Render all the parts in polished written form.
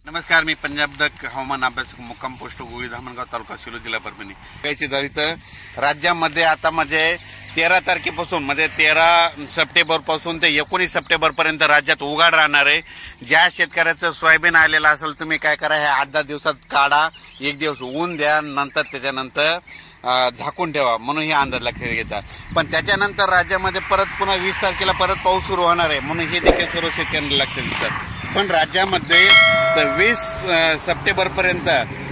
नमस्कार, मी पंजाब डक हवामान अभ्यासक, मुक्काम पोस्ट गोळी, धामणगाव तालुका, शिरूर जिल्हा, परभणी. याची तर राज्यामध्ये आता म्हणजे 13 तारखेपासून म्हणजे 13 सप्टेंबर पासून ते 19 सप्टेंबर पर्यंत राज्यात उघाड राहणार आहे. ज्या शेतकऱ्याचं सोयाबीन आलेलं असेल तुम्ही काय करा, हे 8-10 दिवसात काढा, एक दिवस ऊन द्या, नंतर त्याच्यानंतर झाकून ठेवा, म्हणून हे अंदाज लक्षात घेतात. पण त्याच्यानंतर राज्यामध्ये परत पुन्हा 20 तारखेला परत पाऊस सुरू होणार आहे, म्हणून हे देखील सर्व शेतकऱ्यांना लक्षात घेतात. पण राज्यामध्ये 20 सप्टेंबर पर्यंत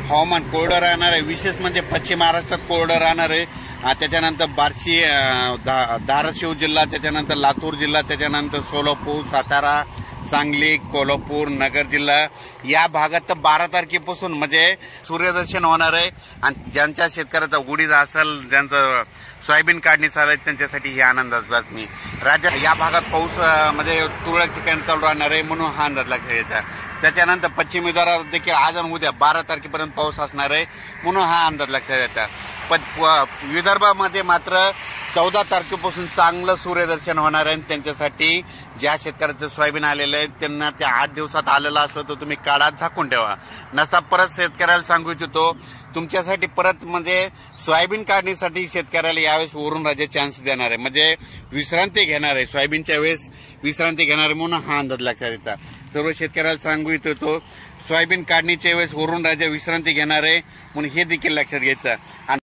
हवामान कोरडं राहणार आहे. विशेष म्हणजे पश्चिम महाराष्ट्रात कोरडं राहणार आहे. त्याच्यानंतर बार्शी, धाराशिव जिल्हा, त्याच्यानंतर लातूर जिल्हा, त्याच्यानंतर सोलापूर, सातारा, सांगली, कोल्हापूर, नगर जिल्हा या भागात तर 12 तारखेपासून म्हणजे सूर्यदर्शन होणार आहे. आणि ज्यांच्या शेतकऱ्याचा उडीद असेल, ज्यांचं सोयाबीन काढणी चालू आहे, त्यांच्यासाठी ही आनंदाची बातमी. राज्यात या भागात पाऊस म्हणजे तुरळक ठिकाणी चालू राहणार आहे, म्हणून हा अंदाज लक्षात घ्यायचा. त्याच्यानंतर पश्चिम विदर्भात देखील आज आणि उद्या 12 तारखेपर्यंत पाऊस असणार आहे, म्हणून हा अंदाज लक्षात घ्यायचा. पण विदर्भामध्ये मात्र 14 तारखेपासून चांगलं सूर्यदर्शन होणार आहे. त्यांच्यासाठी ज्या शेतकऱ्याचं सोयाबीन आलेलं आहे त्यांना त्या 8 दिवसात आलेलं असलं तर तुम्ही काढा, झाकून ठेवा. नसता परत शेतकऱ्याला सांगू इच्छितो, तुमच्यासाठी परत म्हणजे सोयाबीन काढणीसाठी शेतकऱ्याला यावेळेस वरून राज्य चान्स देणार आहे, म्हणजे विश्रांती घेणार आहे, सोयाबीनच्या वेळेस विश्रांती घेणार आहे, म्हणून हा अंदाज लक्षात येतात. सर्व शेतकऱ्याला सांगू इच्छितो, सोयाबीन काढणीच्या वेळेस वरून राज्य विश्रांती घेणार आहे, म्हणून हे देखील लक्षात घ्यायचं.